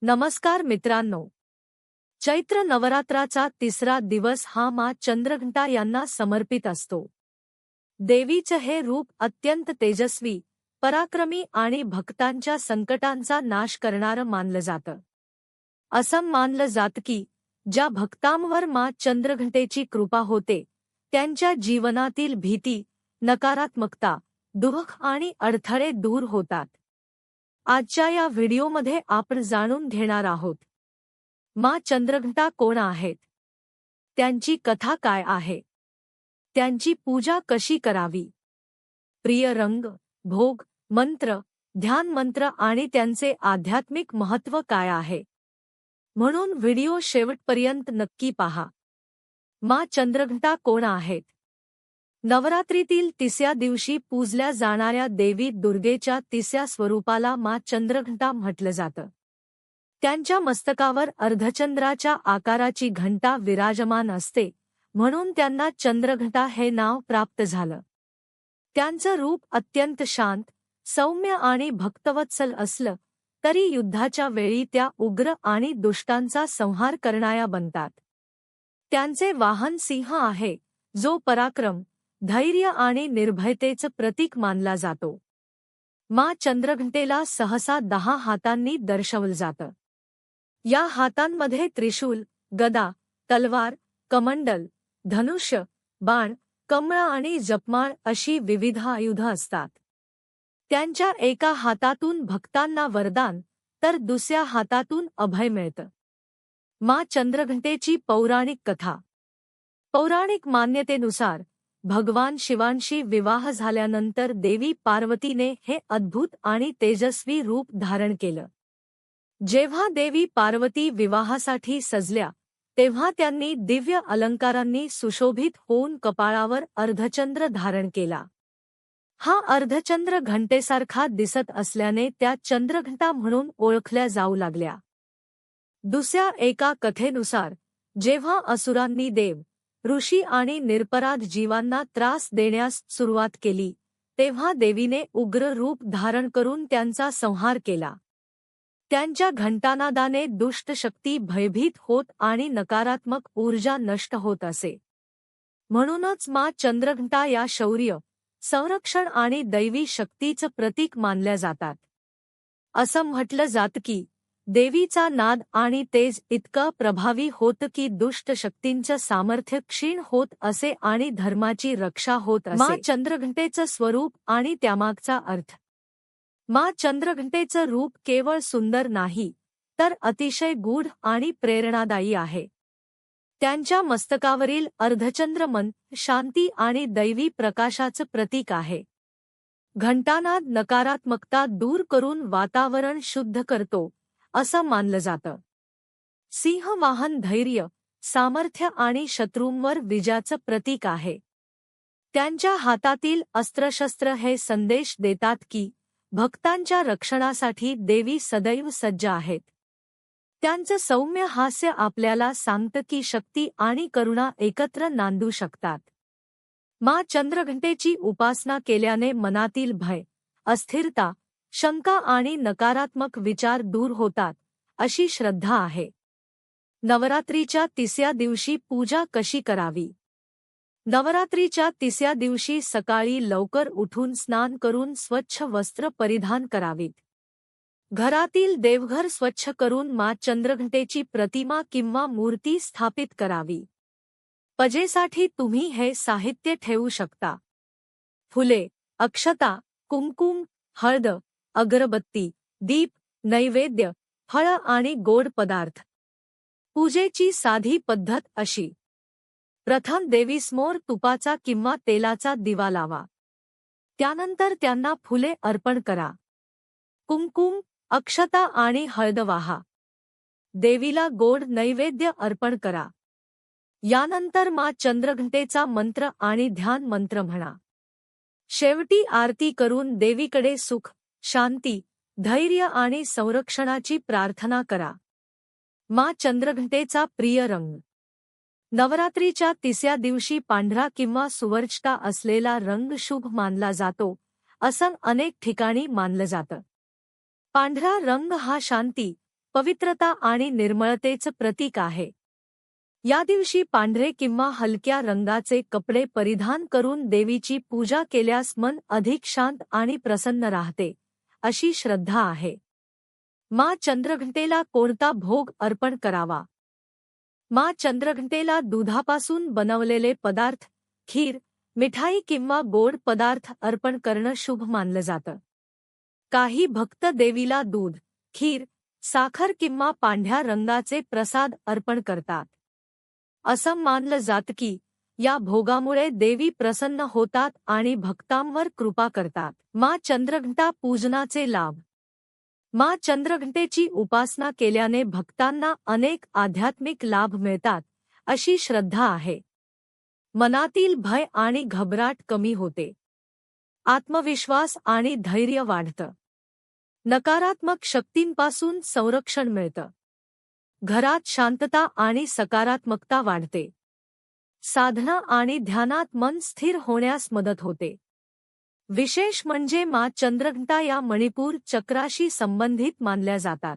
नमस्कार मित्रांनो, चैत्र नवरात्राचा तिसरा दिवस हा माँ चंद्रघंटा यांना समर्पित असतो. देवीचे हे रूप अत्यंत तेजस्वी, पराक्रमी आणि भक्तांच्या संकटांचा नाश करणारं मानलं जातं. असं मानलं जातं की ज्या भक्तांवर माँ चंद्रघंटेची कृपा होते, त्यांच्या जीवनातील भीती, नकारात्मकता, दुःख आणि अडथळे दूर होतात. आजच्या या व्हिडिओमध्ये आपण जाणून घेणार आहोत माँ चंद्रघंटा कोण आहेत, त्यांची कथा काय आहे, त्यांची पूजा कशी करावी, प्रिय रंग, भोग, मंत्र, ध्यान मंत्र आणि त्यांचे आध्यात्मिक महत्त्व काय आहे. म्हणून व्हिडिओ शेवटपर्यंत नक्की पहा. माँ चंद्रघंटा कोण आहेत? नवरात्रीतील तिसऱ्या दिवशी पूजल्या जाणाऱ्या देवी दुर्गेच्या तिसऱ्या स्वरूपाला माँ चंद्रघंटा म्हटलं जातं. त्यांच्या मस्तकावर अर्धचंद्राच्या आकाराची घंटा विराजमान असते, म्हणून त्यांना चंद्रघंटा हे नाव प्राप्त झालं. त्यांचं रूप अत्यंत शांत, सौम्य आणि भक्तवत्सल असलं तरी युद्धाच्या वेळी त्या उग्र आणि दुष्टांचा संहार करणाऱ्या बनतात. त्यांचे वाहन सिंह आहे, जो पराक्रम, धैर्य आणि निर्भयतेचं प्रतीक मानला जातो. माँ चंद्रघंटेला सहसा 10 हातांनी दर्शवलं जातं. या हातांमध्ये त्रिशूल, गदा, तलवार, कमंडल, धनुष्य, बाण, कमळ आणि जपमाळ अशी विविध आयुधं असतात. त्यांच्या एका हातातून भक्तांना वरदान तर दुसऱ्या हातातून अभय मिळतं. माँ चंद्रघंटेची पौराणिक कथा. पौराणिक मान्यतेनुसार भगवान शिवांशी विवाह झाल्यानंतर देवी पार्वतीने हे अद्भुत आणि तेजस्वी रूप धारण केलं. जेव्हा देवी पार्वती विवाहासाठी सजल्या, तेव्हा त्यांनी दिव्य अलंकारांनी सुशोभित होऊन कपाळावर अर्धचंद्र धारण केला. हा अर्धचंद्र घंटेसारखा दिसत असल्याने त्या चंद्रघंटा म्हणून ओळखल्या जाऊ लागल्या. दुसऱ्या एका कथेनुसार जेव्हा असुरांनी देव, ऋषी आणि निरपराध जीवांना त्रास देण्यास सुरुवात केली, तेव्हा देवीने उग्र रूप धारण करून त्यांचा संहार केला. त्यांच्या घंटानादाने दुष्ट शक्ती भयभीत होत आणि नकारात्मक ऊर्जा नष्ट होत असे. म्हणूनच माँ चंद्रघंटा या शौर्य, संरक्षण आणि दैवी शक्तीचं प्रतीक मानल्या जातात. असं म्हटलं जातं की देवीचा नाद आणि तेज इतकं प्रभावी होतं की दुष्ट शक्तींचं सामर्थ्य क्षीण होत असे आणि धर्माची रक्षा होत असे. माँ चंद्रघंटेचं स्वरूप आणि त्यामागचा अर्थ. माँ चंद्रघंटेचं रूप केवळ सुंदर नाही, तर अतिशय गूढ आणि प्रेरणादायी आहे. त्यांच्या मस्तकावरील अर्धचंद्र मन, शांती आणि दैवी प्रकाशाचं प्रतीक आहे. घंटानाद नकारात्मकता दूर करून वातावरण शुद्ध करतो, असं मानलं जातं. सिंहवाहन धैर्य, सामर्थ्य आणि शत्रूंवर विजयाचं प्रतीक आहे. त्यांच्या हातातील अस्त्रशस्त्र हे संदेश देतात की भक्तांच्या रक्षणासाठी देवी सदैव सज्ज आहेत. त्यांचं सौम्य हास्य आपल्याला सांगतं की शक्ती आणि करुणा एकत्र नांदू शकतात. माँ चंद्रघंटेची उपासना केल्याने मनातील भय, अस्थिरता, शंका आणि नकारात्मक विचार दूर होतात, अशी श्रद्धा आहे. नवरात्रीच्या तिसऱ्या दिवशी पूजा कशी करावी? नवरात्रीच्या तिसऱ्या दिवशी सकाळी लवकर उठून स्नान करून स्वच्छ वस्त्र परिधान करावीत. घरातील देवघर स्वच्छ करून माँ चंद्रघंटेची प्रतिमा किंवा मूर्ती स्थापित करावी. पूजेसाठी तुम्ही हे साहित्य ठेवू शकता: फुले, अक्षता, कुंकुम, हळद, अगरबत्ती, दीप, नैवेद्य, फळं आणि गोड पदार्थ. पूजेची साधी पद्धत अशी: प्रथम देवीसमोर तुपाचा किंवा तेलाचा दिवा लावा. त्यानंतर त्यांना फुले अर्पण करा. कुंकुम, अक्षता आणि हळद वाहा. देवीला गोड नैवेद्य अर्पण करा. यानंतर माँ चंद्रघंटेचा मंत्र आणि ध्यान मंत्र म्हणा. शेवटी आरती करून देवीकडे सुख, शांती, धैर्य आणि संरक्षणाची प्रार्थना करा. माँ चंद्रघंटेचा प्रिय रंग. नवरात्रीच्या तिसऱ्या दिवशी पांढरा किंवा सुवर्णचा असलेला रंग शुभ मानला जातो, असं अनेक ठिकाणी मानलं जातं. पांढरा रंग हा शांती, पवित्रता आणि निर्मळतेचं प्रतीक आहे. या दिवशी पांढरे किंवा हलक्या रंगाचे कपडे परिधान करून देवीची पूजा केल्यास मन अधिक शांत आणि प्रसन्न राहते, अशी श्रद्धा आहे. माँ चंद्रघंटेला कोणता भोग अर्पण करावा? माँ चंद्रघंटेला दुधापासून बनवलेले पदार्थ, खीर, मिठाई किंवा गोड पदार्थ अर्पण करणं शुभ मानलं जातं. काही भक्त देवीला दूध, खीर, साखर किंवा पांढऱ्या रंगाचे प्रसाद अर्पण करतात. असं मानलं जातं की या भोगामुळे देवी प्रसन्न होतात आणि भक्तांवर कृपा करतात. माँ चंद्रघंटा पूजनाचे लाभ. माँ चंद्रघंटेची उपासना केल्याने भक्तांना अनेक आध्यात्मिक लाभ मिळतात, अशी श्रद्धा आहे. मनातील भय आणि घबराट कमी होते. आत्मविश्वास आणि धैर्य वाढतं. नकारात्मक शक्तींपासून संरक्षण मिळतं. घरात शांतता आणि सकारात्मकता वाढते. साधना आणि ध्यानात मन स्थिर होण्यास मदत होते. विशेष म्हणजे माँ चंद्रघंटा या मणिपूर चक्राशी संबंधित मानल्या जातात.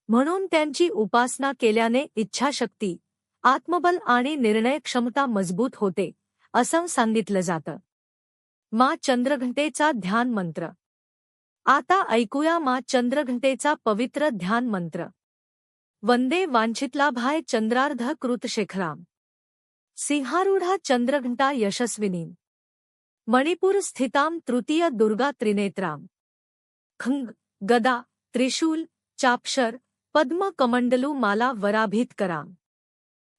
म्हणून त्यांची उपासना केल्याने इच्छाशक्ती, आत्मबल आणि निर्णय क्षमता मजबूत होते, असं सांगितलं जातं. माँ चंद्रघंटेचा ध्यान मंत्र. आता ऐकूया माँ चंद्रघंटेचा पवित्र ध्यान मंत्र. वंदे वांछितलाभाय चंद्रार्ध कृतशेखराम. सिंहारूढा चंद्रघंटा यशस्विनीं. मणिपूर स्थितां तृतीय दुर्गा त्रिनेत्राम. खंग, गदा, त्रिशूल, चापशर, पद्म कमंडलू माला वराभितकराम.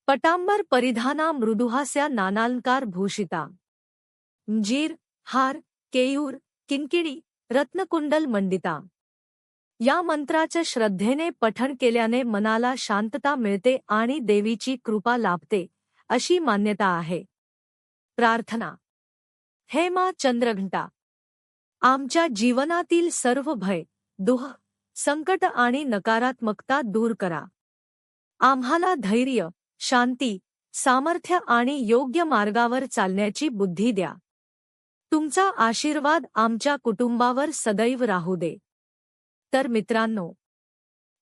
पटांबर परिधाना मृदुहास्या नानालंकार भूषिता. अंजीर, हार, केयूर, किंकिणी, रत्नकुंडल मंडिता. या मंत्राचं श्रद्धेने पठण केल्याने मनाला शांतता मिळते आणि देवीची कृपा लाभते, अशी मान्यता आहे. प्रार्थना. हे माँ चंद्रघंटा, आमच्या जीवनातील सर्व भय, दुःख, संकट आणि नकारात्मकता दूर करा. आम्हाला धैर्य, शांती, सामर्थ्य आणि योग्य मार्गावर चालण्याची बुद्धी द्या. तुमचा आशीर्वाद आमच्या कुटुंबावर सदैव राहू दे. तर मित्रांनो,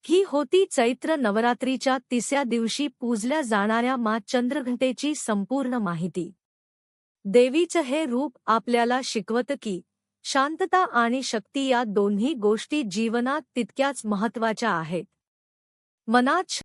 ही होती चैत्र नवरात्रीच्या तिसऱ्या दिवशी पूजल्या जाणाऱ्या माँ चंद्रघंटेची संपूर्ण माहिती. देवीचं हे रूप आपल्याला शिकवतं की शांतता आणि शक्ती या दोन्ही गोष्टी जीवनात तितक्याच महत्त्वाच्या आहेत. मनात